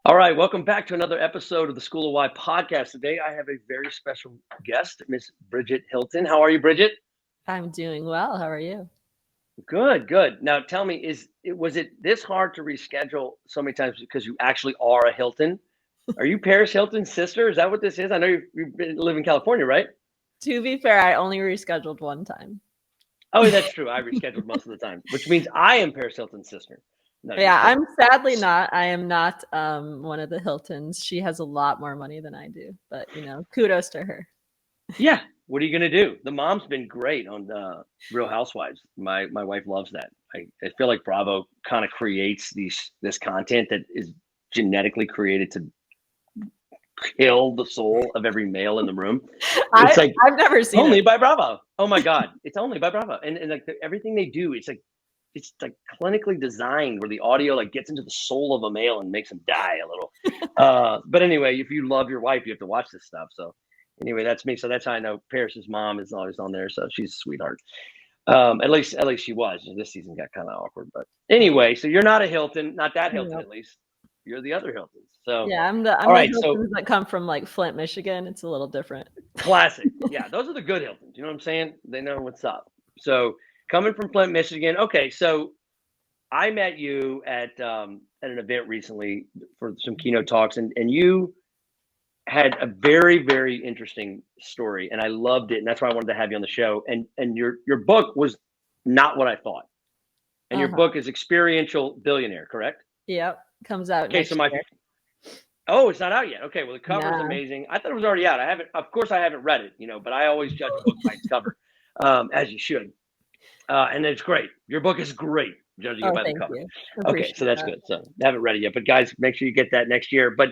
All right, welcome back to another episode of the School of Why podcast. Today, I have a very special guest, Miss Bridget Hilton. How are you, Bridget? I'm doing well. How are you? Good, good. Now, tell me, was it this hard to reschedule so many times because you actually are a Hilton? Are you Paris Hilton's sister? Is that what this is? I know live in California, right? To be fair, I only rescheduled one time. Oh, that's true. I rescheduled most of the time, which means I am Paris Hilton's sister. No, Yeah, just kidding. I'm sadly not. I am not one of the Hiltons. She has a lot more money than I do, but kudos to her. Yeah. What are you going to do? The mom's been great on Real Housewives. My wife loves that. I feel like Bravo kind of creates this content that is genetically created to kill the soul of every male in the room. It's like I've never seen only it. by Bravo. Oh my God, it's only by Bravo. And like everything they do, it's like clinically designed where the audio like gets into the soul of a male and makes him die a little. But anyway, if you love your wife, you have to watch this stuff. So anyway, that's me. So that's how I know Paris's mom is always on there. So she's a sweetheart. At least she was. This season got kind of awkward, but anyway. So you're not a Hilton, not that Hilton Nope. at least. You're the other Hiltons. So Yeah, I'm all the right. So Hiltons that come from like Flint, Michigan. It's a little different. classic. Yeah, those are the good Hiltons. You know what I'm saying? They know what's up. So coming from Flint, Michigan. Okay, so I met you at an event recently for some keynote talks, and you had a very, very interesting story, and I loved it, and that's why I wanted to have you on the show. And your book was not what I thought, and your Uh-huh. book is Experiential Billionaire, correct? Yep. Comes out Okay, so next my year. it's not out yet. Okay, well the cover is Nah. amazing. I thought it was already out. I haven't, of course, I haven't read it, but I always judge a book by its cover, as you should. And it's great. Your book is great, judging it Oh, by the thank cover. you. Okay, so Appreciate that's that. good. So I haven't read it yet, but guys, make sure you get that next year. But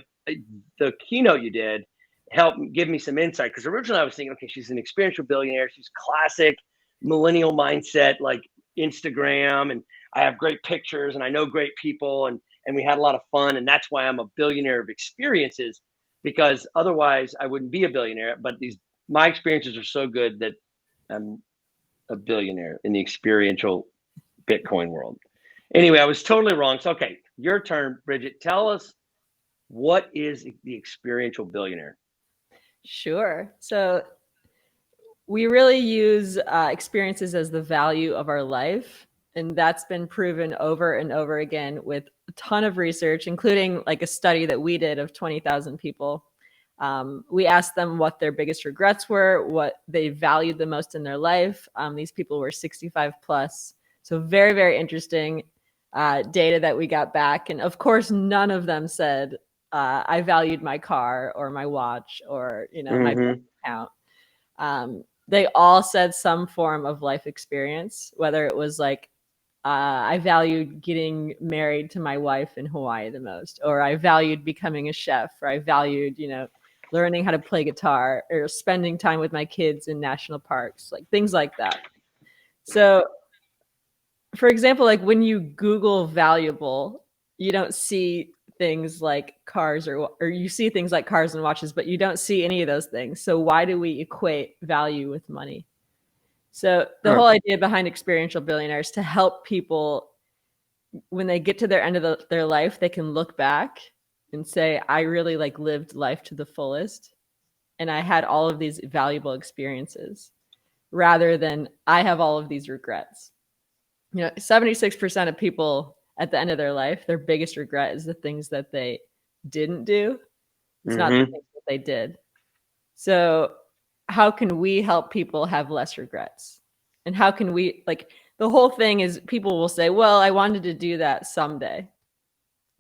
the keynote you did helped give me some insight because originally I was thinking, okay, she's an experiential billionaire. She's classic millennial mindset, like Instagram, and I have great pictures and I know great people, and we had a lot of fun, and that's why I'm a billionaire of experiences because otherwise I wouldn't be a billionaire. But my experiences are so good that I'm a billionaire in the experiential Bitcoin world. Anyway, I was totally wrong. So, okay, your turn, Bridget. Tell us what is the experiential billionaire? Sure. So we really use experiences as the value of our life. And that's been proven over and over again with a ton of research, including like a study that we did of 20,000 people. We asked them what their biggest regrets were, what they valued the most in their life. These people were 65 plus. So very, very interesting data that we got back. And of course, none of them said, I valued my car or my watch or, my bank Mm-hmm. account. They all said some form of life experience, whether it was like, I valued getting married to my wife in Hawaii the most, or I valued becoming a chef, or I valued, learning how to play guitar, or spending time with my kids in national parks, like things like that. So, for example, like when you Google valuable, you don't see things like cars or you see things like cars and watches, but you don't see any of those things. So why do we equate value with money? So the Huh. whole idea behind experiential billionaires to help people when they get to their end of their life, they can look back and say, I really like lived life to the fullest. And I had all of these valuable experiences rather than I have all of these regrets. 76% of people at the end of their life, their biggest regret is the things that they didn't do. It's not the Mm-hmm. things that they did. So how can we help people have less regrets? And how can we like the whole thing is people will say, well, I wanted to do that someday.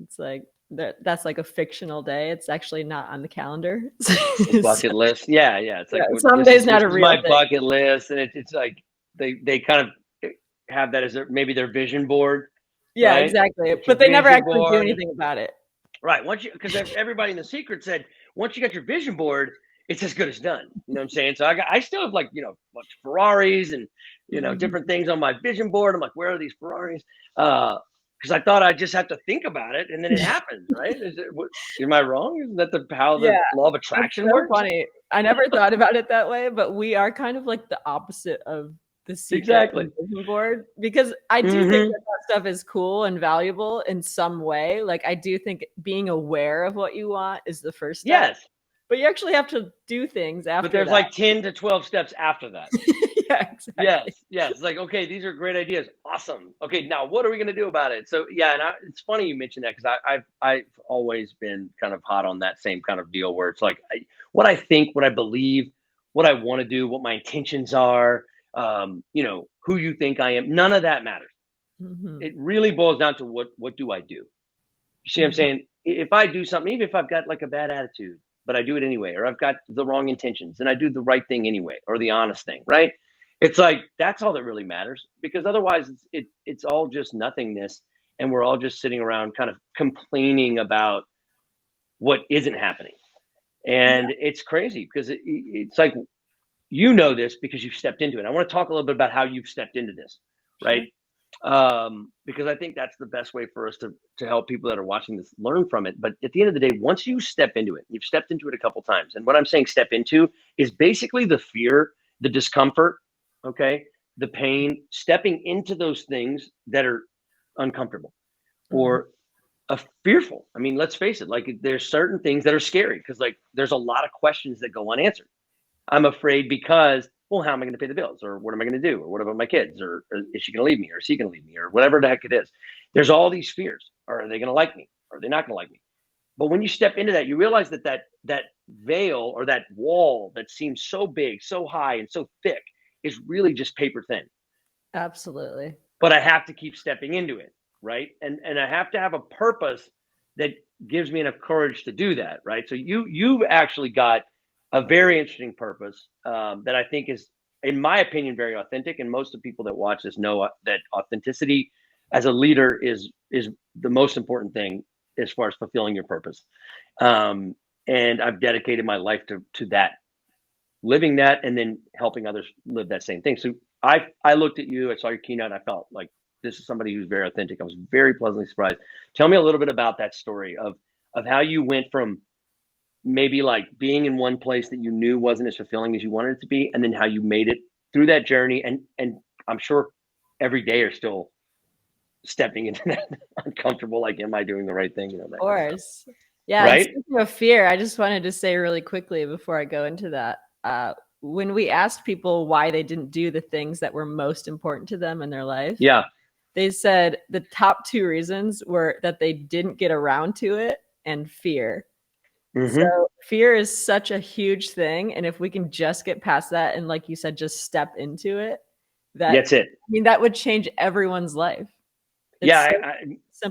It's like that's like a fictional day. It's actually not on the calendar. A bucket list. Yeah, yeah. It's Yeah, like this someday's is not this a is real my thing. bucket list, and it's like they kind of have that as maybe their vision board, Yeah, right? exactly. It's your But they never vision actually do board. anything about it. Right. Because everybody in The Secret said, once you got your vision board, it's as good as done. You know what I'm saying? So I still have like, bunch of Ferraris and, different things on my vision board. I'm like, where are these Ferraris? Because I thought I just have to think about it and then it happens, right? Am I wrong? Is that how the Yeah, law of that's attraction so works? funny. I never thought about it that way, but we are kind of like the opposite of the secret Exactly. vision board, because I do think that stuff is cool and valuable in some way. Like I do think being aware of what you want is the first step. Yes. But you actually have to do things after But there's that. like 10 to 12 steps after that. Yeah, exactly. Yes. It's like, okay, these are great ideas. Awesome. Okay, now what are we going to do about it? So yeah, and it's funny you mentioned that, because I've always been kind of hot on that same kind of deal, where it's like what I think, what I believe, what I want to do, what my intentions are, who you think I am. None of that matters. It really boils down to what do I do? You see what I'm saying? If I do something, even if I've got like a bad attitude, but I do it anyway, or I've got the wrong intentions and I do the right thing anyway, or the honest thing, right? It's like, that's all that really matters, because otherwise it's all just nothingness. And we're all just sitting around kind of complaining about what isn't happening. And it's crazy, because it's like, this because you've stepped into it. I want to talk a little bit about how you've stepped into this, right? Because I think that's the best way for us to help people that are watching this learn from it. But at the end of the day, once you step into it, you've stepped into it a couple times. And what I'm saying step into is basically the fear, the discomfort, okay, the pain, stepping into those things that are uncomfortable or fearful. I mean, let's face it, like there's certain things that are scary, because like there's a lot of questions that go unanswered. I'm afraid because, well, how am I going to pay the bills? Or what am I going to do? Or what about my kids? Or is she going to leave me? Or is he going to leave me? Or whatever the heck it is. There's all these fears. Are they going to like me? Or are they not going to like me? But when you step into that, you realize that veil, or that wall that seems so big, so high, and so thick is really just paper thin. Absolutely. But I have to keep stepping into it, right? And I have to have a purpose that gives me enough courage to do that, right? So you've actually got a very interesting purpose that I think is, in my opinion, very authentic. And most of the people that watch this know that authenticity as a leader is the most important thing as far as fulfilling your purpose. And I've dedicated my life to that, living that, and then helping others live that same thing. So I looked at you, I saw your keynote, and I felt like this is somebody who's very authentic. I was very pleasantly surprised. Tell me a little bit about that story of how you went from maybe like being in one place that you knew wasn't as fulfilling as you wanted it to be, and then how you made it through that journey. And I'm sure every day are still stepping into that uncomfortable, like, am I doing the right thing? Of course. Yeah. Right. Speaking of fear, I just wanted to say really quickly before I go into that, when we asked people why they didn't do the things that were most important to them in their life, they said the top two reasons were that they didn't get around to it and fear. So fear is such a huge thing. And if we can just get past that and, like you said, just step into it, that's it. I mean, that would change everyone's life. It's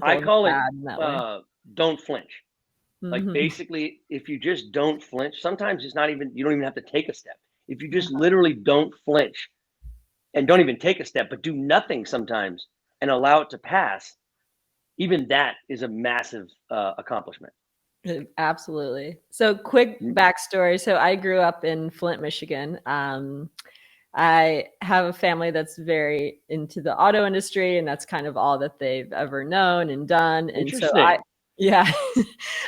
I call it don't flinch. Like basically, if you just don't flinch, sometimes it's not even, you don't even have to take a step. If you just literally don't flinch and don't even take a step, but do nothing sometimes and allow it to pass, even that is a massive accomplishment. Absolutely. So quick backstory. So I grew up in Flint, Michigan. I have a family that's very into the auto industry, and that's kind of all that they've ever known and done. And so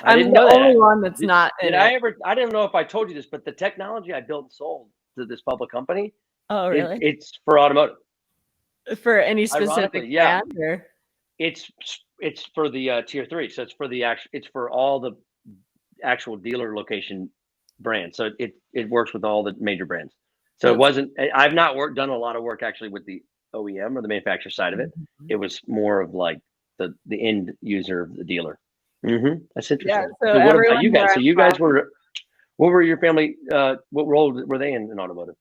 I'm the only one that's not. I didn't know if I told you this, but the technology I built and sold to this public company. Oh, really? It's for automotive. For any specific brand? Or? It's for the tier 3. So it's for all the actual dealer location brands. So it works with all the major brands. So I've not done a lot of work actually with the OEM or the manufacturer side of it. It was more of like the end user of the dealer. That's interesting. Yeah, so what about you guys? So you guys what were your family, what role were they in automotive?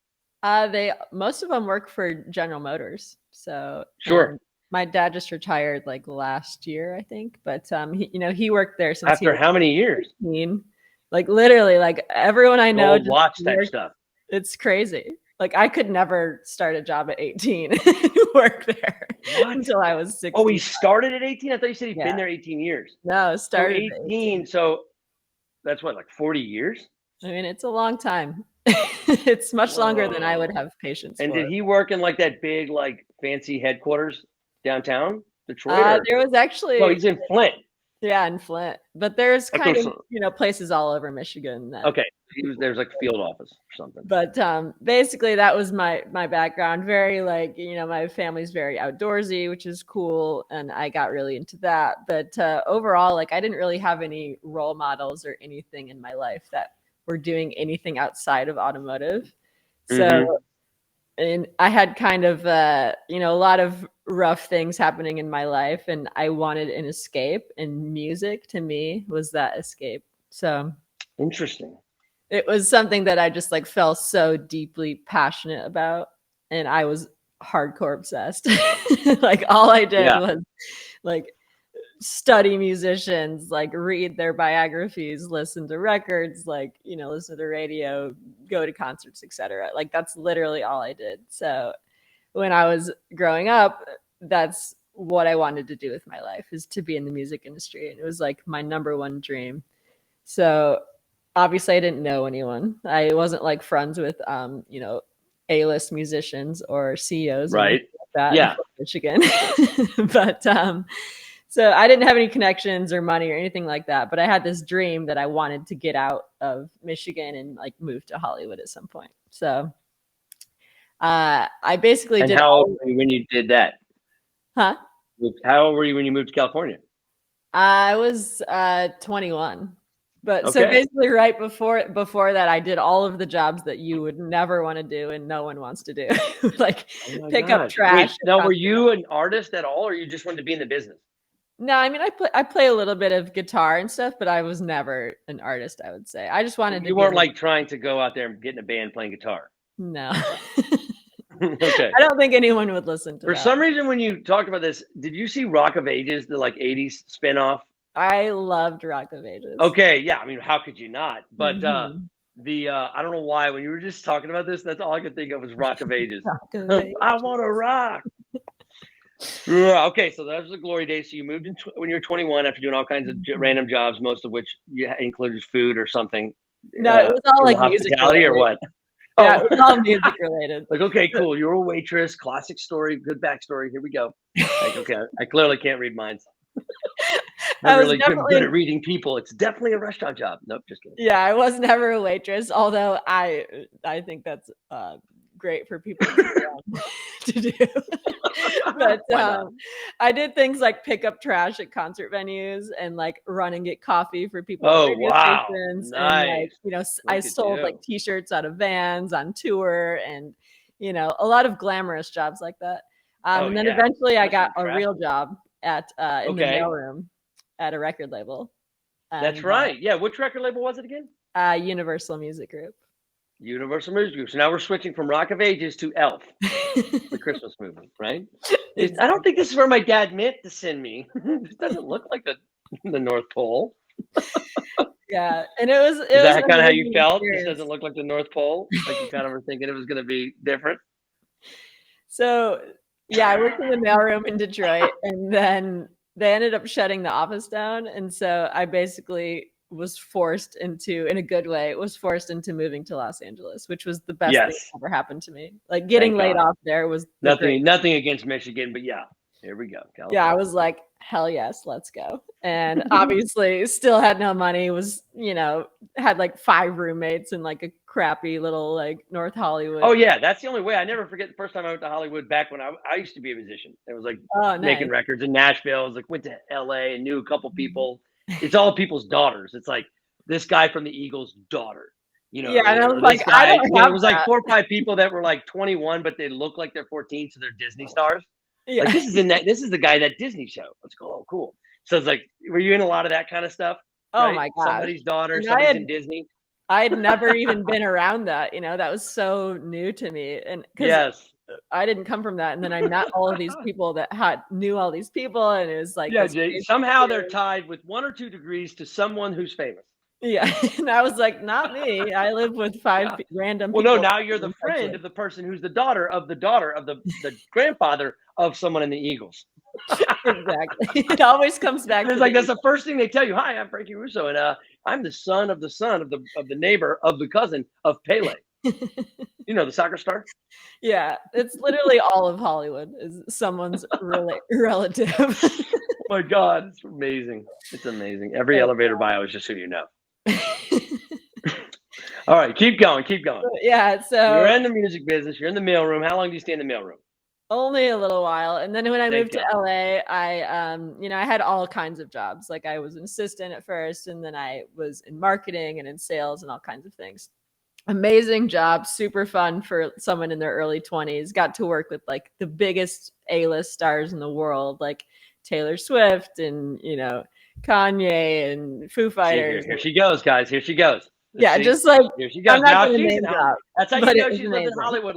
Most of them work for General Motors. So my dad just retired like last year, I think, but he worked there since after how many years? 18. Like literally, like everyone I know just watch that stuff. It's crazy. Like I could never start a job at 18 and work there until I was 16. Oh, he started at 18? I thought you said he'd been there 18 years. No, started at 18. So that's what, like 40 years? I mean, it's a long time. It's much longer than I would have patience for. And did he work in like that big, like fancy headquarters downtown Detroit? There was actually. Oh, he's in Flint. Yeah, in Flint. But there's kind of places all over Michigan. Okay. There's like field office or something. But basically that was my background. Very like, my family's very outdoorsy, which is cool, and I got really into that. But overall, like, I didn't really have any role models or anything in my life that were doing anything outside of automotive. So and I had kind of a lot of rough things happening in my life, and I wanted an escape, and music to me was that escape. So Interesting. it was something that I just like felt so deeply passionate about, and I was hardcore obsessed. Like all I did was like study musicians, like read their biographies, listen to records, like, listen to radio, go to concerts, etc. Like that's literally all I did. So when I was growing up, that's what I wanted to do with my life, is to be in the music industry. And it was like my number one dream. So obviously I didn't know anyone. I wasn't like friends with A-list musicians or CEOs, right? Like that in Michigan. But so I didn't have any connections or money or anything like that, but I had this dream that I wanted to get out of Michigan and like move to Hollywood at some point. So I basically did. How old were you when you did that? Huh? How old were you when you moved to California? I was 21. But so basically right before that, I did all of the jobs that you would never want to do and no one wants to do. Like pick up trash. Wait, now, were you an artist at all, or you just wanted to be in the business? No, I mean, I play a little bit of guitar and stuff, but I was never an artist, I would say. I just wanted to. You weren't like trying to go out there and get in a band playing guitar. No. Okay. I don't think anyone would listen to For some reason, when you talked about this, did you see Rock of Ages, the like 80s spinoff? I loved Rock of Ages. Okay, yeah. I mean, how could you not? But I don't know why, when you were just talking about this, that's all I could think of was Rock of Ages. Rock of Ages. I want to rock. Yeah, okay, so that was the glory days. So you moved in when you were 21 after doing all kinds of random jobs, most of which included food or something. No, it was all like hospitality or what? Yeah, it was all music related. Like, okay, cool. You're a waitress. Classic story. Good backstory. Here we go. Like, okay, I clearly can't read minds. I'm really good at reading people. It's definitely a restaurant job. Nope, just kidding. Yeah, I was never a waitress, although I think that's great for people to do. But I did things like pick up trash at concert venues and like run and get coffee for people at radio stations. Nice. And like, I sold like t-shirts out of vans on tour, and a lot of glamorous jobs like that. And then eventually I got a real job at in the mailroom at a record label. And, that's right. Yeah, which record label was it again? Universal Music Group. Universal Music Group. So now we're switching from Rock of Ages to Elf, the Christmas movie, right? I don't think this is where my dad meant to send me. It doesn't look like the North Pole. Yeah, and it was. Is that kind of how you felt? This doesn't look like the North Pole. Like you kind of were thinking it was going to be different. So yeah, I worked in the mailroom in Detroit, and then they ended up shutting the office down, and so I basically was forced into, in a good way, moving to Los Angeles, which was the best thing that ever happened to me. Like getting laid off there was nothing against Michigan, but yeah, here we go. California. Yeah, I was like, hell yes, let's go. And obviously still had no money, was, had like 5 roommates in like a crappy little like North Hollywood. Oh yeah, that's the only way. I never forget the first time I went to Hollywood back when I used to be a musician. It was like making records in Nashville. I was like, went to LA and knew a couple people. It's all people's daughters. It's like this guy from the Eagles' daughter. Yeah, and I was like, I don't have it was like 4 or 5 people that were like 21, but they look like they're 14, so they're Disney stars. Yeah. Like this is the guy that Disney show. Let's go. Oh, cool. So it's like, were you in a lot of that kind of stuff? Oh right? My god, somebody's daughter, somebody's in Disney. I had never even been around that. That was so new to me, and I didn't come from that. And then I met all of these people that knew all these people, and it was like, somehow they're tied with 1 or 2 degrees to someone who's famous. Yeah, and I was like, not me. I live with 5 random people. Well, no, now you're the friend of the person who's the daughter of the grandfather of someone in the Eagles. Exactly. It always comes back. It's like that's the first thing they tell you. Hi, I'm Frankie Russo, and I'm the son of the neighbor of the cousin of Pele. The soccer star. Yeah, it's literally all of Hollywood is someone's relative. Oh my God, it's amazing. It's amazing. Every elevator bio is just who you know. All right, keep going, keep going. Yeah, You're so in the music business. You're in the mailroom. How long do you stay in the mailroom? only a little while. And then when I Thank moved to God. LA, I had all kinds of jobs. Like I was an assistant at first, and then I was in marketing and in sales and all kinds of things. Amazing job, super fun for someone in their early 20s. Got to work with like the biggest A-list stars in the world, like Taylor Swift and, Kanye and Foo See, Fighters. here she goes, guys. Here she goes. Yeah, See, just like, here she I'm goes. not Now going to she's name in Hollywood. drop, That's how you but it know was she's living amazing. Hollywood.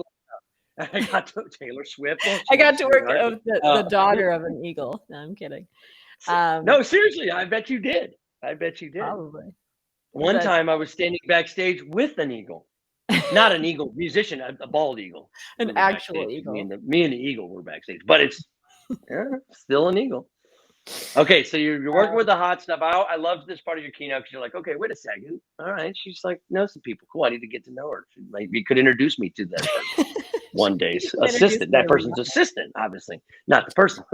I got to Taylor Swift. I got to work sweetheart. with the daughter of an eagle. No, I'm kidding. No, seriously, I bet you did. I bet you did. Probably. One But time I was standing backstage with an eagle. Not an eagle musician, a bald eagle. an We were actual backstage. eagle. Me and the eagle were backstage, but it's still an eagle. Okay, so you're working with the hot stuff. I loved this part of your keynote because you're like, okay, wait a second. All right, she's like, know some people. Cool, I need to get to know her. Maybe you could introduce me to that person one day's assistant. That person's assistant, obviously, not the person.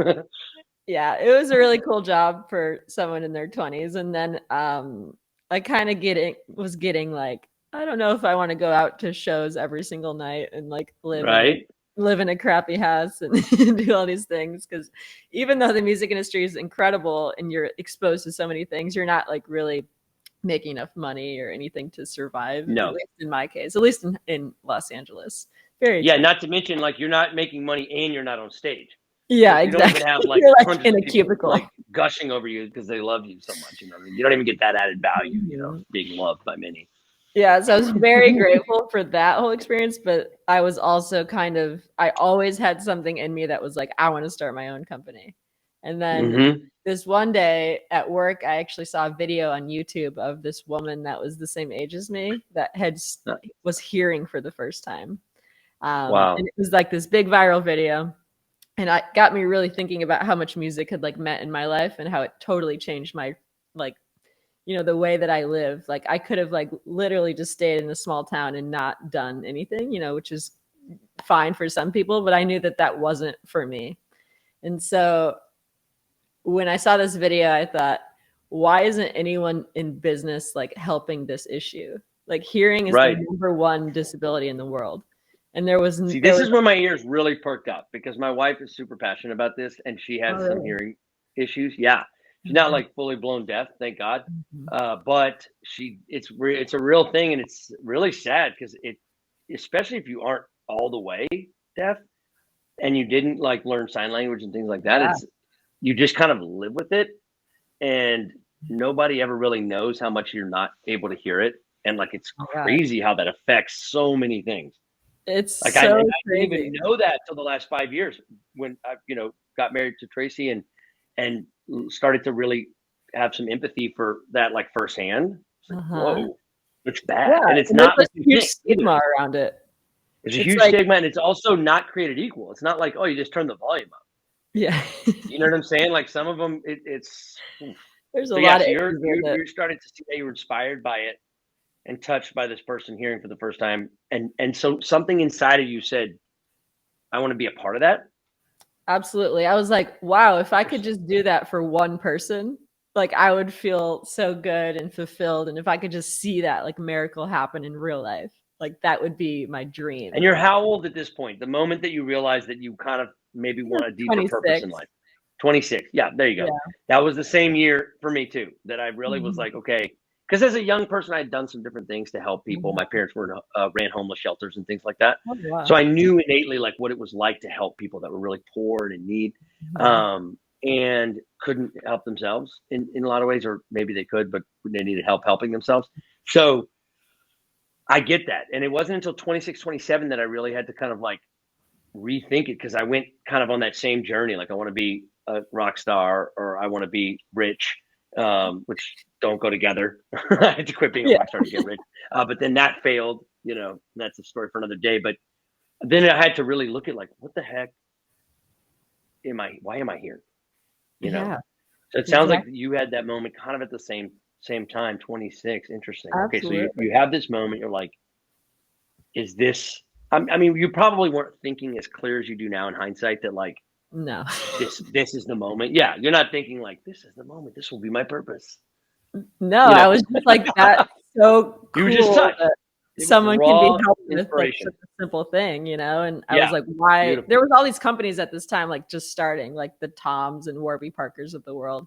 Yeah, it was a really cool job for someone in their 20s. And then I kind of was getting like, I don't know if I want to go out to shows every single night and like live in a crappy house and do all these things. Because even though the music industry is incredible and you're exposed to so many things, you're not like really making enough money or anything to survive. No. At least in my case, at least in Los Angeles. Very expensive. Not to mention like you're not making money and you're not on stage. Yeah, so you exactly. don't even have like, you're like hundreds in a of people, cubicle like gushing over you because they love you so much. You don't even get that added value. Being loved by many. Yeah, so I was very grateful for that whole experience, but I was also I always had something in me that was like, I want to start my own company. And then this one day at work, I actually saw a video on YouTube of this woman that was the same age as me that was hearing for the first time. Wow. And it was like this big viral video. And it got me really thinking about how much music had like meant in my life and how it totally changed my the way that I live. Like I could have like literally just stayed in a small town and not done anything, which is fine for some people, but I knew that that wasn't for me. And so when I saw this video, I thought, why isn't anyone in business like helping this issue? Like hearing is the number one disability in the world. And there was this is when my ears really perked up because my wife is super passionate about this and she has some hearing issues. Yeah. She's not like fully blown deaf, thank God. But it's a real thing, and it's really sad because especially if you aren't all the way deaf and you didn't like learn sign language and things like that, you just kind of live with it, and nobody ever really knows how much you're not able to hear it, and like it's crazy how that affects so many things. It's like so I crazy. didn't even know that till the last 5 years when I got married to Tracy and started to really have some empathy for that, like firsthand. It's like, whoa, it's bad. And it's not a huge stigma around it. It's a huge stigma, and it's also not created equal. It's not like, oh, you just turn the volume up. Yeah. You know what I'm saying? Like some of them, it's there's a lot of you're starting to see that you were inspired by it and touched by this person hearing for the first time. And so something inside of you said, I want to be a part of that. Absolutely. I was like, wow, if I could just do that for one person, like I would feel so good and fulfilled. And if I could just see that like miracle happen in real life, like that would be my dream. And you're how old at this point? The moment that you realize that you kind of maybe want a deeper 26. purpose in life. 26. Yeah, there you go. Yeah. That was the same year for me too, that I really was like, okay, because as a young person, I had done some different things to help people. My parents ran homeless shelters and things like that. Oh, wow. So I knew innately like what it was like to help people that were really poor and in need, and couldn't help themselves in a lot of ways, or maybe they could, but they needed help helping themselves. So I get that. And it wasn't until 26, 27 that I really had to kind of like rethink it, because I went kind of on that same journey. Like I want to be a rock star, or I want to be rich, which don't go together. I had to quit being a rock star to get rich. But then that failed, that's a story for another day. But then I had to really look at like, what the heck why am I here? So it sounds like you had that moment kind of at the same time, 26. Interesting. Absolutely. Okay. So you have this moment, you're like, is this, I mean, you probably weren't thinking as clear as you do now in hindsight that like, no, this is the moment. Yeah. You're not thinking like, this is the moment. This will be my purpose. No, I was just like, that's so cool. You were just touched. someone can be raw helped with like inspiration. such a simple thing, you know? And I Yeah, was like, why? beautiful. There was all these companies at this time, like just starting, like the Toms and Warby Parkers of the world.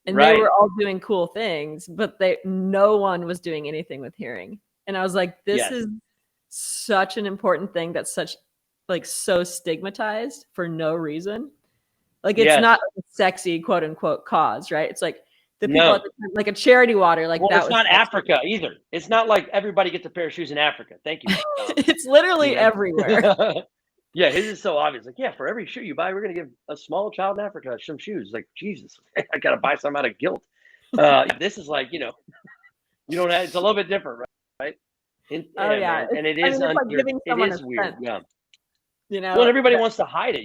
And they Right. were all doing cool things, but no one was doing anything with hearing. And I was like, this Yes. is such an important thing that's so stigmatized for no reason. Like it's Yes. not a sexy quote unquote cause, right? It's like the people No. at the time, like a charity water, like Well, that it's was not sexy. Africa either. It's not like everybody gets a pair of shoes in Africa. Thank you. It's literally everywhere. Yeah, his is so obvious. Like, yeah, for every shoe you buy, we're gonna give a small child in Africa some shoes. Like, Jesus, I gotta buy some out of guilt. This is like, you don't have. It's a little bit different, right? Oh yeah, Man, and it is it's like giving it someone a is weird. scent, Yeah. you know. Well, everybody wants to hide it.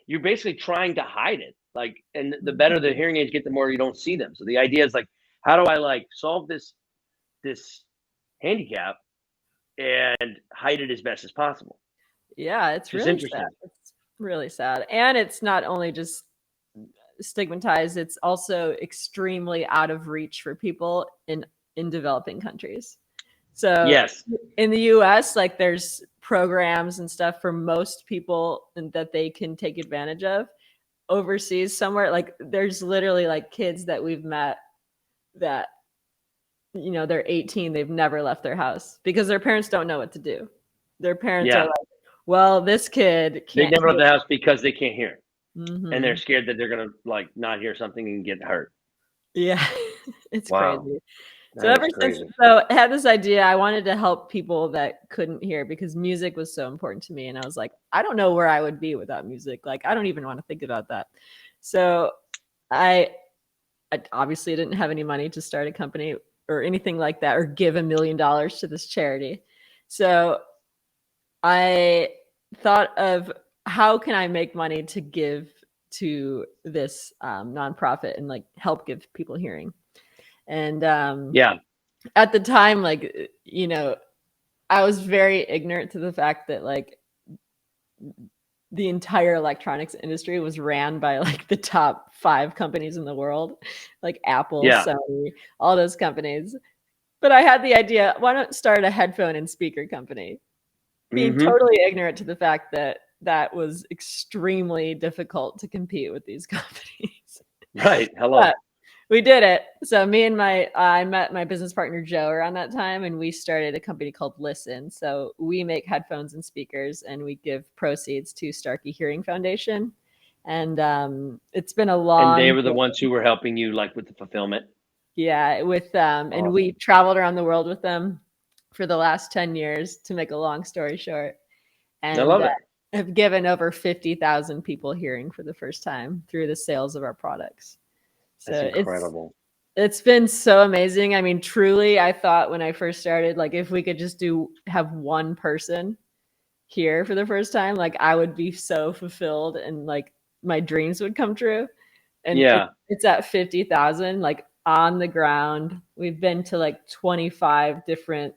You're basically trying to hide it. Like, and the better the hearing aids get, the more you don't see them. So the idea is like, how do I like solve this handicap and hide it as best as possible? Yeah, it's really sad. It's really sad, and it's not only just stigmatized; it's also extremely out of reach for people in developing countries. So Yes. in the US, like there's programs and stuff for most people that they can take advantage of. Overseas somewhere, like there's literally like kids that we've met that, they're 18, they've never left their house because their parents don't know what to do. Their parents are like, well, this kid They can't never left hear. the house because they can't hear. Mhm. And they're scared that they're gonna like not hear something and get hurt. Yeah, it's crazy. So That ever is since, crazy. I had this idea, I wanted to help people that couldn't hear because music was so important to me. And I was like, I don't know where I would be without music. Like, I don't even want to think about that. So I obviously didn't have any money to start a company or anything like that or give $1 million to this charity. So I thought of how can I make money to give to this nonprofit and like help give people hearing. And at the time, like, I was very ignorant to the fact that like the entire electronics industry was ran by like the top 5 companies in the world, like Apple, Sony, all those companies. But I had the idea, why not start a headphone and speaker company? Being totally ignorant to the fact that that was extremely difficult to compete with these companies. Right. Hello. But we did it. So I met my business partner, Joe, around that time, and we started a company called Listen. So we make headphones and speakers, and we give proceeds to Starkey Hearing Foundation. And it's been a long. And they were the ones who were helping you, like with the fulfillment. Yeah, with them, and we traveled around the world with them for the last 10 years. To make a long story short, and I love it. have given over 50,000 people hearing for the first time through the sales of our products. So that's incredible. It's been so amazing. I mean, truly, I thought when I first started, like if we could just have one person here for the first time, like I would be so fulfilled and like my dreams would come true. And it's at 50,000, like on the ground. We've been to like 25 different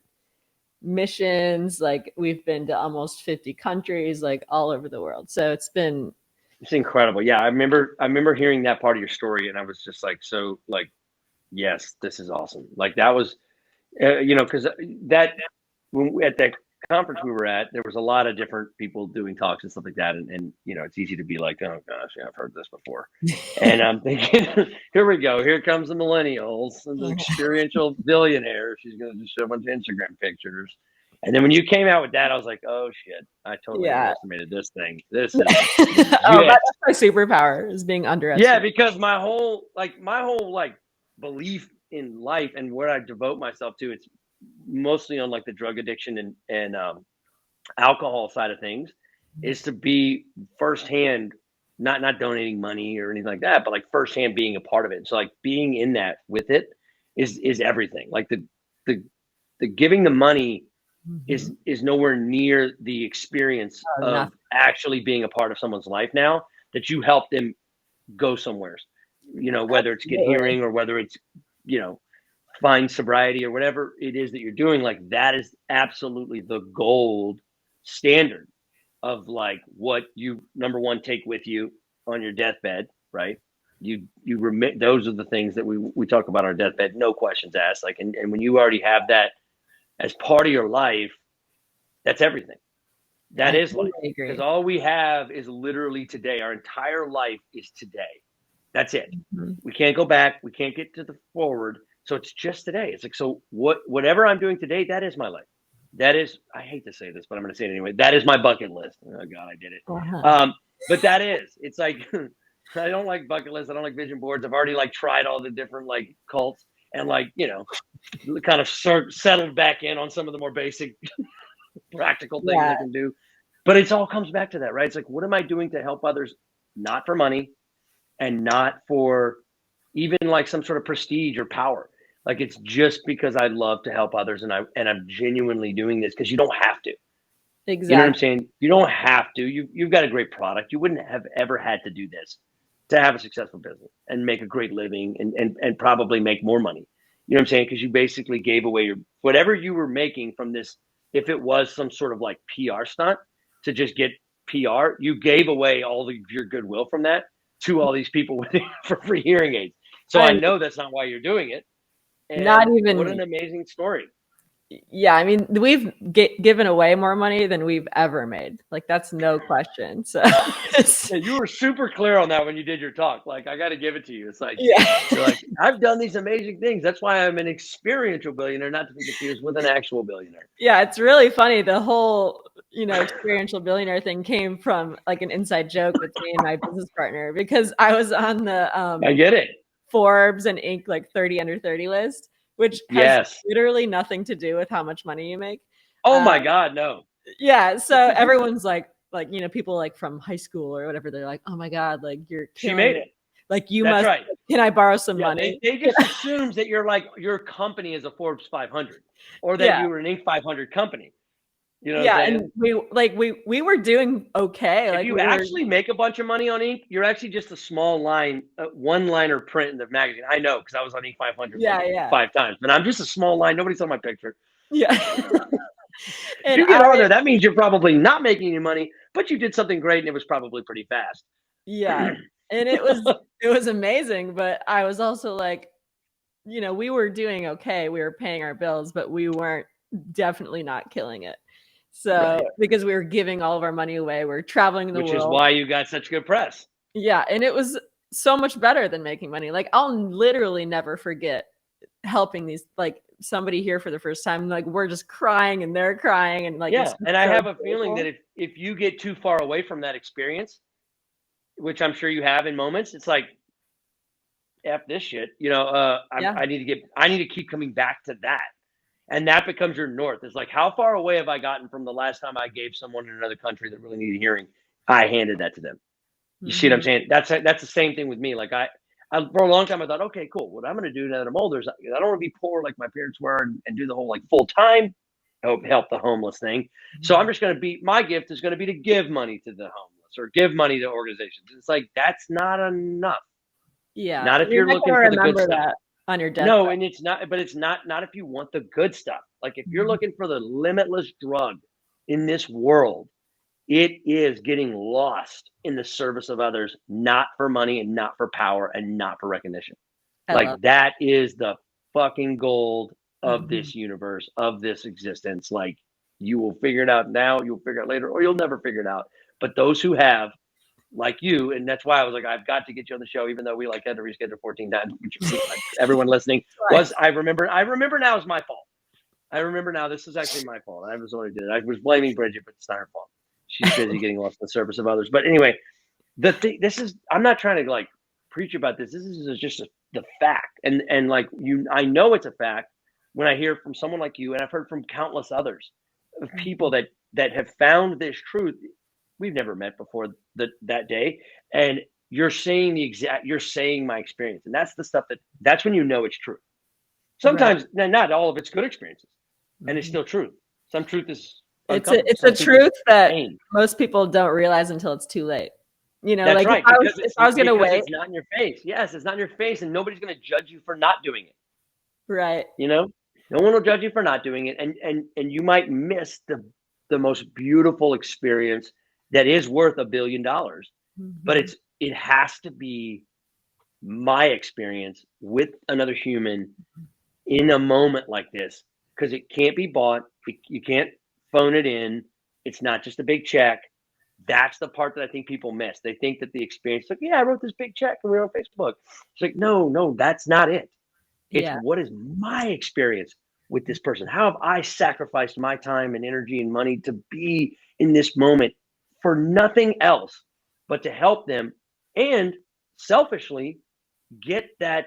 missions. Like we've been to almost 50 countries, like all over the world. So it's incredible. Yeah. I remember hearing that part of your story and I was just like, so like, yes, this is awesome. Like that was, cause that at that conference we were at, there was a lot of different people doing talks and stuff like that. And it's easy to be like, oh gosh, yeah, I've heard this before. And I'm thinking, here we go. Here comes the millennials, the experiential billionaire. She's going to just show a bunch of Instagram pictures. And then when you came out with that, I was like, oh shit, I totally underestimated this thing. This is that's my superpower, is being underestimated. Yeah, because my whole belief in life and where I devote myself to, it's mostly on like the drug addiction and alcohol side of things, is to be firsthand, not donating money or anything like that, but like firsthand being a part of it. So like being in that with it is everything. Like the giving the money is nowhere near the experience of actually being a part of someone's life now that you help them go somewhere, whether it's get hearing or whether it's, find sobriety or whatever it is that you're doing. Like that is absolutely the gold standard of like what you, number one, take with you on your deathbed, right? You remit. Those are the things that we talk about on our deathbed, no questions asked. Like, and when you already have that as part of your life, that's everything. That is life. Totally agree. Because all we have is literally today. Our entire life is today. That's it. Mhm. We can't go back. We can't get to the forward. So it's just today. It's like, so whatever I'm doing today, that is my life. That is, I hate to say this, but I'm going to say it anyway. That is my bucket list. Oh God, I did it. But that is, it's like, I don't like bucket lists. I don't like vision boards. I've already like tried all the different like cults and like, you know, kind of settled back in on some of the more basic practical things I can do. But it all comes back to that, right? It's like, what am I doing to help others? Not for money and not for even like some sort of prestige or power. Like, it's just because I love to help others, and I'm genuinely doing this because you don't have to. Exactly. You know what I'm saying? You don't have to. You've got a great product. You wouldn't have ever had to do this to have a successful business and make a great living and probably make more money. You know what I'm saying? Because you basically gave away your whatever you were making from this. If it was some sort of like PR stunt to just get PR, you gave away all of your goodwill from that to all these people for free hearing aids. So I know that's not why you're doing it. And not even. What an amazing story. Yeah, I mean, we've given away more money than we've ever made. Like, that's no question. So yeah, you were super clear on that when you did your talk. Like, I got to give it to you. It's like, yeah, you're like, I've done these amazing things. That's why I'm an experiential billionaire, not to be confused with an actual billionaire. Yeah, it's really funny. The whole, experiential billionaire thing came from like an inside joke with me and my business partner, because I was on the I get it. Forbes and Inc. like 30 under 30 list, which has literally nothing to do with how much money you make. Oh my God, no. Yeah. So everyone's like, people like from high school or whatever, they're like, oh my God, like you're killing She made it. Like you That's must, right. Can I borrow some money? They just assumes that you're like, your company is a Forbes 500 or that you were an Inc. 500 company. You know what I'm saying? And we were doing okay. If you actually make a bunch of money on Inc., you're actually just a small line, one-liner print in the magazine. I know, because I was on Inc. 500 5 times, but I'm just a small line. Nobody saw my picture. Yeah. If you get on there, that means you're probably not making any money, but you did something great, and it was probably pretty fast. Yeah, and it was amazing. But I was also like, we were doing okay. We were paying our bills, but we weren't definitely not killing it. So because we were giving all of our money away, we're traveling the world. Which is why you got such good press. Yeah, and it was so much better than making money. Like, I'll literally never forget helping these, like, somebody here for the first time. Like, we're just crying and they're crying, and like, and I have a feeling that if you get too far away from that experience, which I'm sure you have in moments, it's like, F this shit. I need to keep coming back to that. And that becomes your north. It's like, how far away have I gotten from the last time I gave someone in another country that really needed hearing? I handed that to them. You see what I'm saying? That's the same thing with me. Like, I for a long time I thought, okay, cool. What I'm going to do now that I'm older is I don't want to be poor like my parents were and do the whole like full time help the homeless thing. So I'm just going to be, my gift is going to be to give money to the homeless or give money to organizations. It's like, that's not enough. Yeah. Not if you're looking for the good stuff. On your deathbed. No, and it's not, but it's not if you want the good stuff. Like, if you're looking for the limitless drug in this world, it is getting lost in the service of others, not for money and not for power and not for recognition. That is the fucking gold of this universe, of this existence. Like, you will figure it out now, you'll figure it later, or you'll never figure it out. But those who have, like you, and that's why I was like, I've got to get you on the show, even though we had to reschedule 14 times. Like, everyone listening I remember now is my fault. I remember now this is actually my fault. I was the one who did it. I was blaming Bridget, but it's not her fault. She's busy getting lost in the service of others. But anyway, I'm not trying to like preach about this. This is just the fact. And like I know it's a fact when I hear from someone like you, and I've heard from countless others of people that have found this truth. We've never met before that day, and you're saying my experience, and that's the stuff that's when you know it's true. Sometimes not all of it's good experiences, and it's still true. Some truth is it's a truth that most people don't realize until it's too late. That's like right, if I was going to wait, it's not in your face. Yes, it's not in your face, and nobody's going to judge you for not doing it. Right. No one will judge you for not doing it, and you might miss the most beautiful experience that is worth $1 billion, but it has to be my experience with another human in a moment like this, because it can't be bought. You can't phone it in. It's not just a big check. That's the part that I think people miss. They think that the experience, like, yeah, I wrote this big check and we were on Facebook. It's like, no, that's not it. It's Yeah. what is my experience with this person? How have I sacrificed my time and energy and money to be in this moment for nothing else but to help them and selfishly get that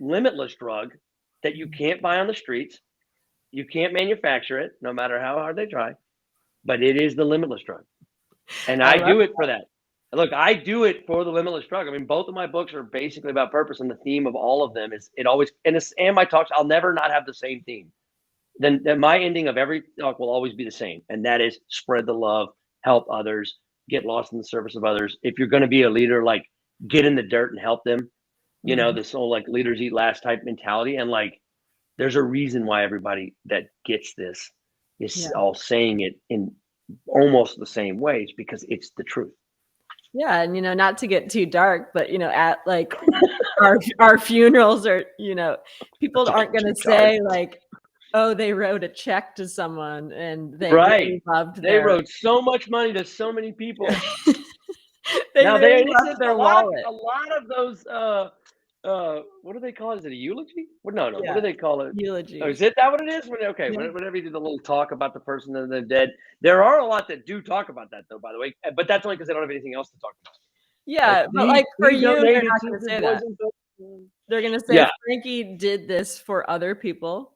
limitless drug that you can't buy on the streets. You can't manufacture it, no matter how hard they try, but it is the limitless drug. And I do it for that. Look, I do it for the limitless drug. I mean, both of my books are basically about purpose, and the theme of all of them is it always, and my talks, I'll never not have the same theme. Then my ending of every talk will always be the same. And that is spread the love, help others, get lost in the service of others. If you're going to be a leader, like get in the dirt and help them, you know, this whole like leaders eat last type mentality. And like, there's a reason why everybody that gets this is all saying it in almost the same ways, because it's the truth. Yeah. And, you know, not to get too dark, but, you know, at like our funerals are, you know, people aren't going to say like, oh, they wrote a check to someone and they really loved They wrote so much money to so many people. They really loved their wallet. A lot of those, what do they call it? Is it a eulogy? No. What do they call it? Eulogy. Oh, is it that what it is? Okay, whenever you do the little talk about the person and the dead, there are a lot that do talk about that, though, by the way. But that's only because they don't have anything else to talk about. Yeah, but like for you, they're not going to say that. They're going to say, Frankie did this for other people.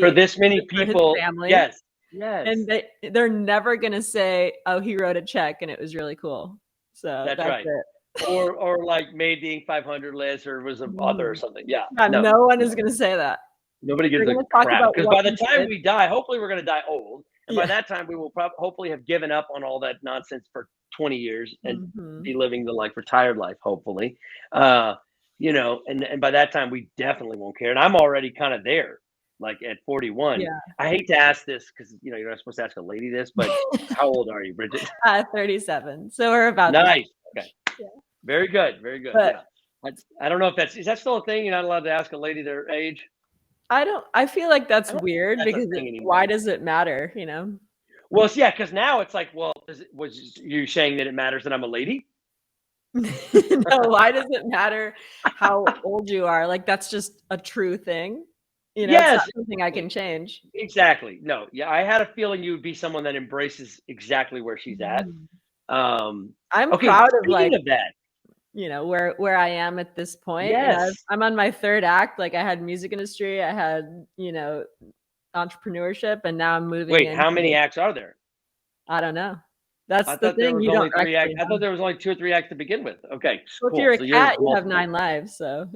For this many people. Family. Yes. And they're never going to say, oh, he wrote a check and it was really cool. So that's right. It. or like made the Inc. 500 list or was an author or something. Yeah. No one is going to say that. Nobody gives a crap. Because by the time we die, hopefully we're going to die old. And by that time, we will hopefully have given up on all that nonsense for 20 years and be living the like retired life, hopefully. You know, and by that time, we definitely won't care. And I'm already kind of there. Like at 41, I hate to ask this because you know you're not supposed to ask a lady this, but how old are you, Bridget? 37. So we're about nice. Okay. Yeah. Very good. But, I don't know if is that still a thing? You're not allowed to ask a lady their age. I feel like that's weird because why does it matter? You know. Well, yeah, because now it's like, well, was you saying that it matters that I'm a lady? No, why does it matter how old you are? Like that's just a true thing. You know, it's not something I can change. Exactly. No. Yeah. I had a feeling you would be someone that embraces exactly where she's at. I'm proud of like that. You know, where I am at this point. Yes. You know, I'm on my third act. Like I had music industry, I had, you know, entrepreneurship, and now I'm moving. Wait, how many acts are there? I don't know. That's the thing. You don't actually I thought there was only 2 or 3 acts to begin with. Okay. Well, cool. If you're a cat, you have 9 lives. So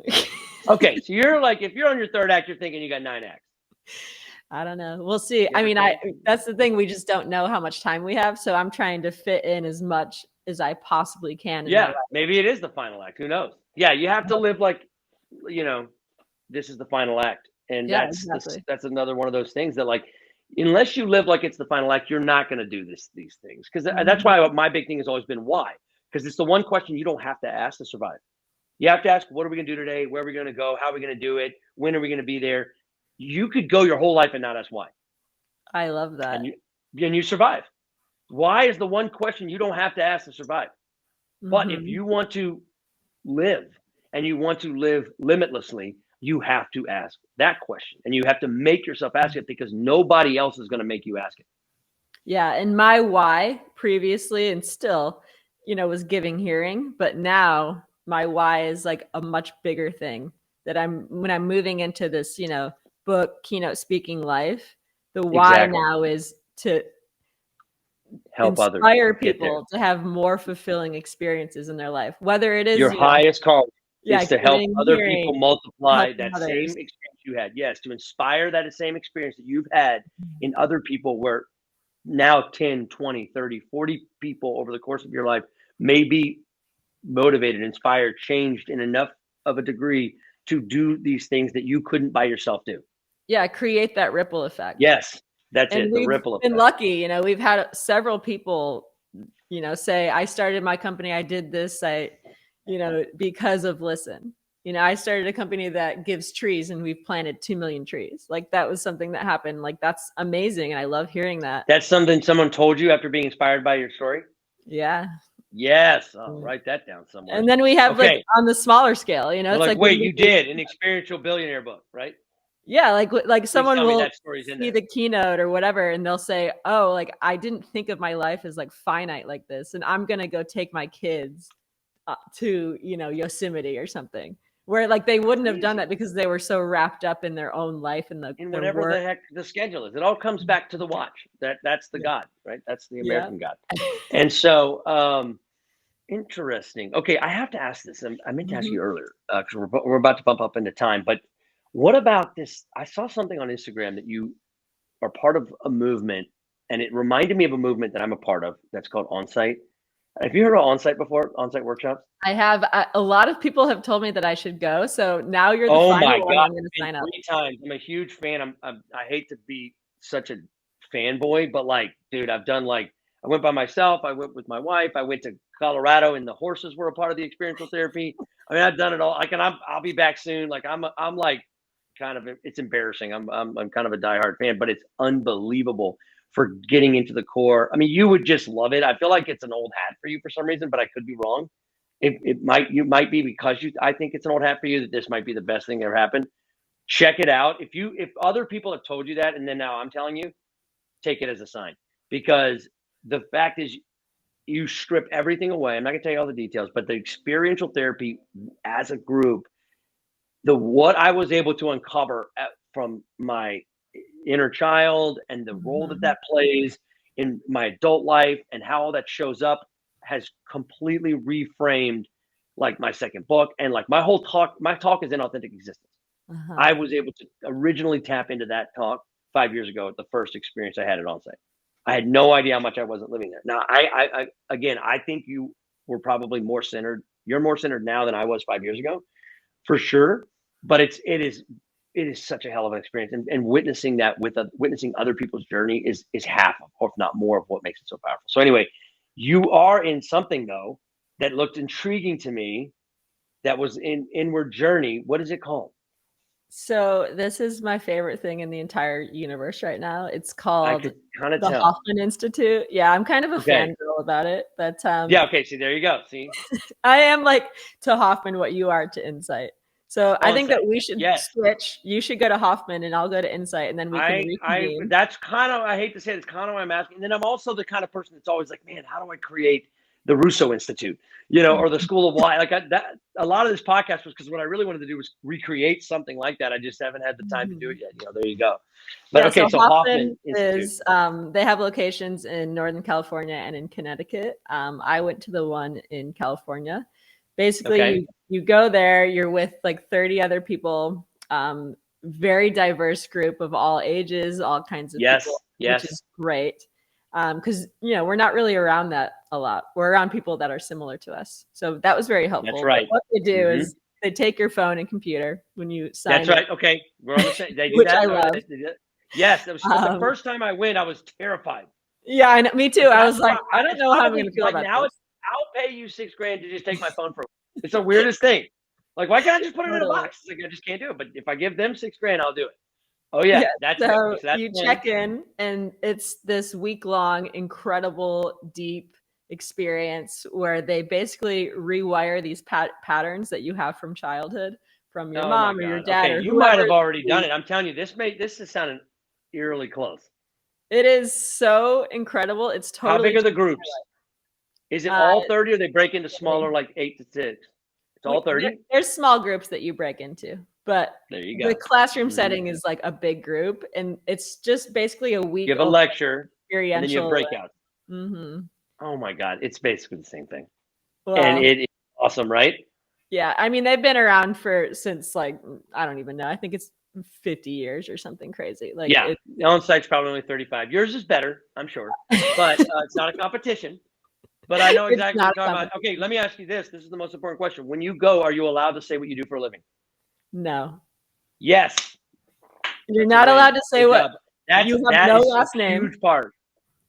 okay, so you're like, if you're on your third act, you're thinking you got 9 acts. I don't know. We'll see. I mean, that's the thing. We just don't know how much time we have. So I'm trying to fit in as much as I possibly can. Maybe it is the final act. Who knows? Yeah, you have to live like, you know, this is the final act, and that's another one of those things that like, unless you live like it's the final act, you're not going to do these things. Because that's why my big thing has always been why. Because it's the one question you don't have to ask to survive. You have to ask, what are we going to do today? Where are we going to go? How are we going to do it? When are we going to be there? You could go your whole life and not ask why. I love that. And you survive. Why is the one question you don't have to ask to survive. But if you want to live and you want to live limitlessly, you have to ask that question. And you have to make yourself ask it because nobody else is going to make you ask it. Yeah. And my why previously and still, you know, was giving hearing. But now my why is like a much bigger thing that when I'm moving into this, you know, book, keynote speaking life, the why now is to help inspire people to have more fulfilling experiences in their life, whether it is your highest calling is to help other people multiply that others. Same experience you had. Yes, to inspire that same experience that you've had in other people, where now 10, 20, 30, 40 people over the course of your life may be motivated, inspired, changed in enough of a degree to do these things that you couldn't by yourself do. Yeah, create that ripple effect. Yes, that's it, the ripple effect. We've been lucky, you know, we've had several people, you know, say, I started my company, I did this, you know, because of Listen. I started a company that gives trees, and we've planted 2 million trees. Like, that was something that happened. Like, that's amazing. And I love hearing that. That's something someone told you after being inspired by your story? Yeah. Yes. I'll write that down somewhere. And then we have like on the smaller scale, They're it's like, wait, you did an Experiential Billionaire book, right? Yeah, like someone will see the keynote or whatever, and they'll say, "Oh, like I didn't think of my life as like finite like this, and I'm gonna go take my kids to Yosemite or something." Where like they wouldn't have done that because they were so wrapped up in their own life and in whatever the heck the schedule is. It all comes back to the watch. That's the God, right? That's the American God. And so, interesting. Okay, I have to ask this. I meant to ask you earlier because we're about to bump up into time, but. What about this? I saw something on Instagram that you are part of a movement, and it reminded me of a movement that I'm a part of that's called On-Site. Have you heard of On-Site before? On-Site workshops? I have. A lot of people have told me that I should go. So now you're the final one. I'm going to sign up. 3 times. I'm a huge fan. I hate to be such a fanboy, but like, dude, I've done I went by myself. I went with my wife. I went to Colorado, and the horses were a part of the experiential therapy. I mean, I've done it all. I'll be back soon. Like, I'm like. Kind of, it's embarrassing. I'm kind of a diehard fan, but it's unbelievable for getting into the core. I mean, you would just love it. I feel like it's an old hat for you for some reason, but I could be wrong. You might be because I think it's an old hat for you that this might be the best thing that ever happened. Check it out. If other people have told you that, and then now I'm telling you, take it as a sign, because the fact is you strip everything away. I'm not gonna tell you all the details, but the experiential therapy as a group, what I was able to uncover from my inner child and the role that plays in my adult life and how all that shows up has completely reframed like my second book and like my whole talk. My talk is Inauthentic Existence. I was able to originally tap into that talk 5 years ago at the first experience I had at On-Site. I had no idea how much I wasn't living there. Now, I again, I think you were probably more centered. You're more centered now than I was 5 years ago, for sure. But it is such a hell of an experience, and witnessing that witnessing other people's journey is half, or if not more, of what makes it so powerful. So anyway, you are in something though that looked intriguing to me. That was in Inward Journey. What is it called? So this is my favorite thing in the entire universe right now. It's called the tell. Hoffman Institute. Yeah, I'm kind of a fangirl about it. But yeah, okay. See, there you go. See, I am like to Hoffman what you are to Insight. So I think that we should switch. You should go to Hoffman, and I'll go to Insight, and then we can reconvene. That's kind of, I hate to say it, it's kind of why I'm asking. And then I'm also the kind of person that's always like, man, how do I create the Russo Institute, or the School of Life? A lot of this podcast was because what I really wanted to do was recreate something like that. I just haven't had the time to do it yet. There you go. But yeah, so Hoffman is, they have locations in Northern California and in Connecticut. I went to the one in California. Basically, you go there, you're with like 30 other people, very diverse group of all ages, all kinds of people, which is great. Because, we're not really around that a lot. We're around people that are similar to us. So that was very helpful. That's right. But what they do is they take your phone and computer when you sign That's right. Okay. We're on the same. They do which that. I love. Yes. That was the first time I went, I was terrified. Yeah, I know, me too. I was like, I don't know how I'm going to feel about this. I'll pay you $6,000 to just take my phone from. It's the weirdest thing. Like, why can't I just put it in a box? Like, I just can't do it. But if I give them $6,000, I'll do it. Oh yeah, that's so you check in, and it's this week-long, incredible, deep experience where they basically rewire these patterns that you have from childhood, from your mom or your dad. Okay, you might have already done it. I'm telling you, this is sounding eerily close. It is so incredible. It's totally. How big are the groups? Is it all 30, or they break into smaller, like 8 to 6? It's all 30. There's small groups that you break into, but there you go. The classroom setting is like a big group, and it's just basically a week. You have a lecture, experiential, and then you have breakouts. Oh my God, it's basically the same thing, and it is awesome, right? Yeah, I mean, they've been around since like, I don't even know. I think it's 50 years or something crazy. Like, yeah, On-Site's probably only 35. Yours is better, I'm sure, but it's not a competition. But I know exactly what you're talking about. Okay, let me ask you this. This is the most important question. When you go, are you allowed to say what you do for a living? No. Yes. You're not allowed to say what. You have no last name. Huge part.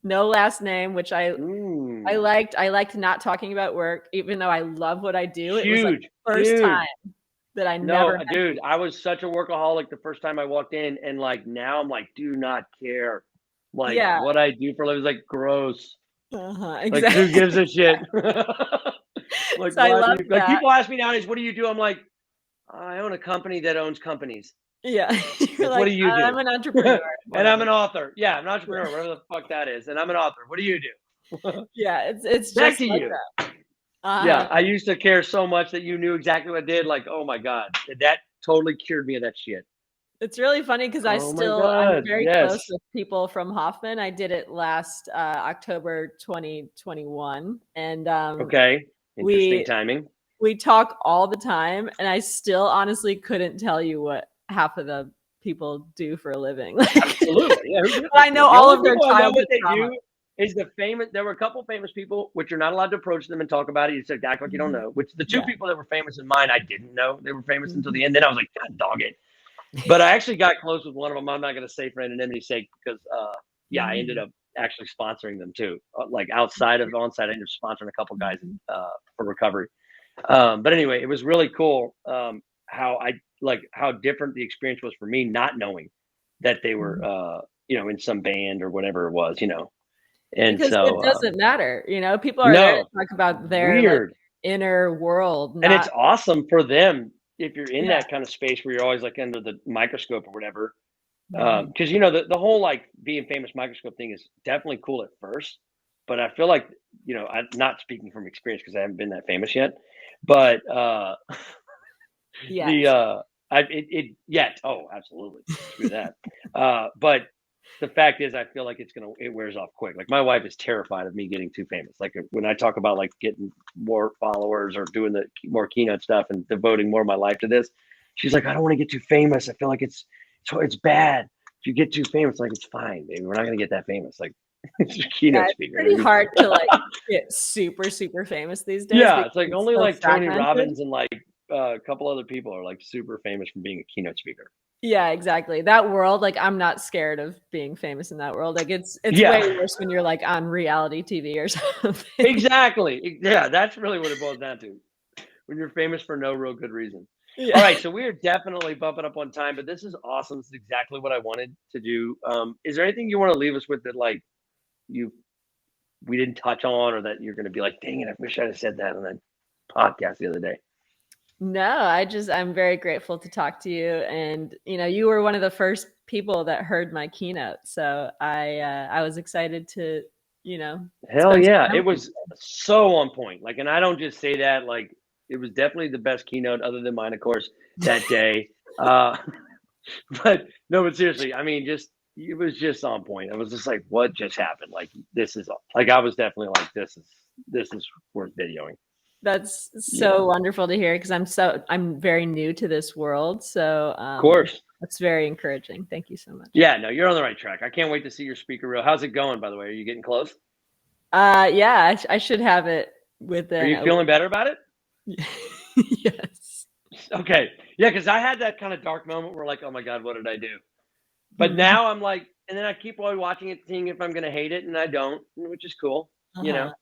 No last name, which I liked. I liked not talking about work, even though I love what I do. It was like the first time that I No, never had to dude, do. I was such a workaholic the first time I walked in, and like now I'm like, do not care. Like Yeah, what I do for a living is like gross. Like who exactly. gives a shit? Like So I why do love you like that. people ask me nowadays, what do you do? I'm like, I own a company that owns companies. Yeah. You're Like, what like, do you I'm do? an entrepreneur, And I'm whatever. an author. Yeah, I'm an Yeah. entrepreneur, whatever the fuck that is. And I'm an author. What do you do? Yeah, it's Back just to like you. that. Yeah, I Um, used to care so much that you knew exactly what I did. Like, oh my God, that totally cured me of that shit. it's really funny because Oh my I'm God. very close Yes. with people from Hoffman. I did it last October 2021, and Okay. Interesting we timing. we talk all the time, and I still honestly couldn't tell you what half of the people do for a living. Like, Absolutely. Yeah, who gives but a I know shit? The all only of their people I know what childhood they trauma. do is the famous. There were a couple famous people, which you're not allowed to approach them and talk about it. You said act like you don't Mhm. know. Which the two Yeah. people that were famous in mine, I didn't know they were famous until Mhm. the end. Then I was like, God, dog it. But I actually got close with one of them. I'm not going to say for anonymity's sake because, yeah, I ended Mhm. up actually sponsoring them too. Like outside of onsite, I ended up sponsoring a couple guys Mhm. for recovery. But anyway, it was really cool how I like how different the experience was for me, not knowing that they were, Mhm. in some band or whatever it was, And Because it so, doesn't matter, people are there to no, talk about their, like, weird. inner world, And it's not. awesome for them if you're in Yeah. that kind of space where you're always like under the microscope or whatever. Mhm. Because the whole like being famous microscope thing is definitely cool at first, but I feel like I'm not speaking from experience because I haven't been that famous yet, but the Yet. it yet. Oh, absolutely. Screw that. But the fact is, I feel like it wears off quick. Like my wife is terrified of me getting too famous. Like when I talk about like getting more followers or doing the more keynote stuff and devoting more of my life to this, she's like, I don't want to get too famous. I feel like it's bad. If you get too famous, like it's fine, baby. We're not gonna get that famous. Like it's a Yeah, keynote it's speaker. pretty hard to, like, get super, super famous these days Yeah, it's because like it's only so like Tony fragmented. Robbins and like a couple other people are like super famous from being a keynote speaker. Yeah, exactly. That world, like, I'm not scared of being famous in that world. Like, it's way Yeah, worse when you're, like, on reality TV or something. exactly. Yeah, that's really what it boils down to. When you're famous for no real good reason. All Yeah. right, so we are definitely bumping up on time, but this is awesome. This is exactly what I wanted to do. Is there anything you want to leave us with that like you we didn't touch on, or that you're going to be like, dang it, I wish I'd have said that on that podcast the other day? No, I'm very grateful to talk to you, and, you were one of the first people that heard my keynote, so I was excited to, Hell spend some yeah, time it with you. was so on point. Like, and I don't just say that. Like, it was definitely the best keynote, other than mine, of course, that day. Uh, but no, but seriously, I mean, just it was just on point. I was just like, what just happened? Like, this is like I was definitely like, this is worth videoing. That's You know, so wonderful to hear because I'm very new to this world, so of course. that's very encouraging. Thank you so much. Yeah, no, you're on the right track. I can't wait to see your speaker reel. How's it going, by the way? Are you getting close? Yeah, I should have it Are within you a feeling better about it? week. Yes. Okay. Yeah, because I had that kind of dark moment where like, oh my God, what did I do? But Mhm. now I'm like, and then I keep always watching it, seeing if I'm gonna hate it, and I don't, which is cool. You Uh-huh. know.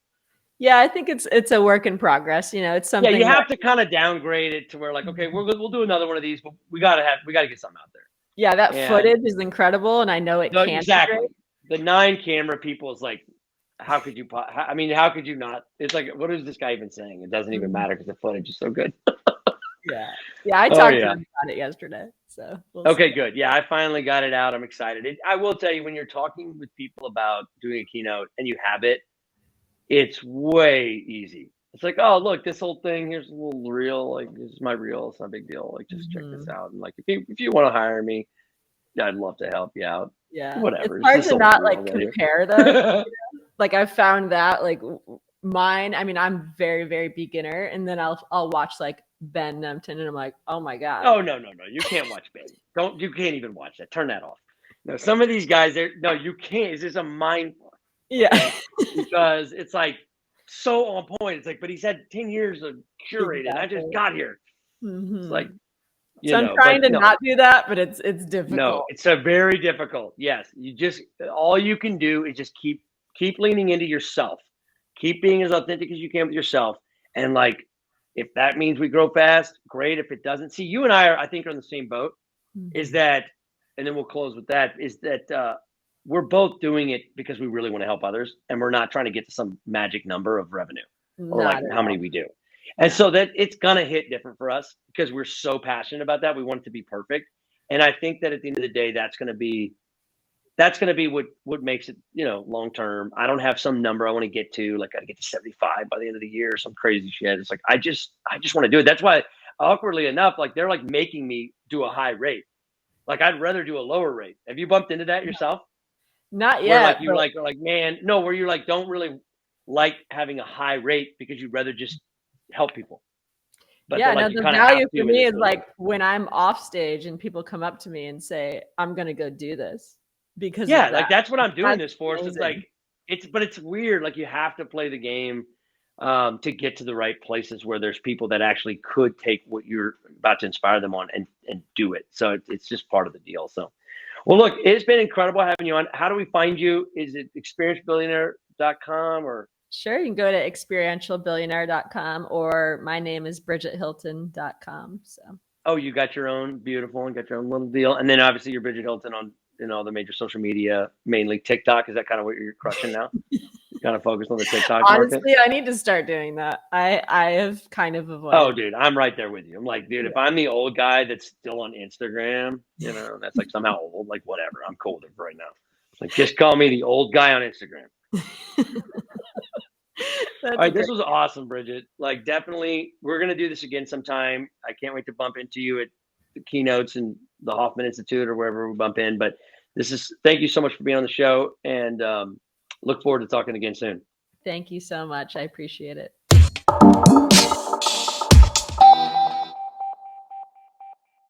Yeah, I think it's a work in progress. It's Yeah, you something that. have to kind of downgrade it to where like, okay, Mhm. we'll do another one of these, but we gotta get something out there. Yeah, that And footage is incredible, and I know it no, can be great. exactly, the 9 camera people is like, how could you? I mean, how could you not? It's like, what is this guy even saying? It doesn't even Mhm. matter because the footage is so good. Yeah. Yeah, I Oh talked to yeah. him about it yesterday, so we'll see. Okay, good. Yeah, I finally got it out. I'm excited. I will tell you, when you're talking with people about doing a keynote and you have it, it's way easy. It's like, oh, look, this whole thing, here's a little reel. Like, this is my reel. It's not a big deal. Like, just check this Mhm. out. And like, if you want to hire me, I'd love to help you out. Yeah. It's Whatever. It's hard this to old not, reel like, right here. compare though. Like, I've found that, like, mine, I mean, I'm very, very beginner, and then I'll watch, like, Ben Nemtin, and I'm like, "Oh my god." Oh no, no, no. You can't watch Ben. You can't even watch that. Turn that off. No, some of these guys, no, you can't. It's just a mind fuck. Yeah. Okay. Because it's like so on point. It's like, but he's had 10 years of curated. I just Exactly. got here. It's like, Mhm. So I'm but trying to no, not do that, but it's no, difficult. it's a very difficult. Yes. All you can do is just keep leaning into yourself. Keep being as authentic as you can with yourself. And like, If that means we grow fast, great. If it doesn't, see, you and I are, I think, are in the same boat. Is that, and then we'll close with that, is that we're both doing it because we really want to help others, and we're not trying to get to some magic number of revenue or Not like at how many all. we do. And so that it's gonna hit different for us because we're so passionate about that. We want it to be perfect. And I think that at the end of the day, that's gonna be what makes it, long term. I don't have some number I want to get to, like I gotta get to 75 by the end of the year or some crazy shit. It's like I just want to do it. That's why, awkwardly enough, like they're like making me do a high rate. Like I'd rather do a lower rate. Have you bumped into that yourself? Not Where yet. like you're like, man, no, where you're like, don't really like having a high rate because you'd rather just help people. But Yeah, they're no, like, you the kind of have value to for in me this is business. like when I'm off stage and people come up to me and say, I'm gonna go do this because Yeah, of like that. that's what I'm doing That's this for. So it's like amazing. but it's weird. Like you have to play the game to get to the right places where there's people that actually could take what you're about to inspire them on and do it. So it's just part of the deal. So, well, look, it's been incredible having you on. How do we find you? Is it experiencebillionaire.com or? Sure, you can go to experientialbillionaire.com or my name is bridgethilton.com. So Oh, you got your own beautiful and got your own little deal. And then obviously you're Bridget Hilton on all the major social media, mainly TikTok. Is that kind of what you're crushing now? You're kind of focused on the TikTok market? honestly, I need to start doing that. I have kind of Oh, avoided. dude, I'm right there with you. I'm like, dude, if I'm the old guy that's still on Instagram, that's like somehow old, like whatever. I'm cool with it right now. Like, just call me the old guy on Instagram. All That's right, great. this was awesome, Bridget. Like, definitely, we're gonna do this again sometime. I can't wait to bump into you at the keynotes and the Hoffman Institute or wherever we bump in. But thank you so much for being on the show, and look forward to talking again soon. Thank you so much. I appreciate it.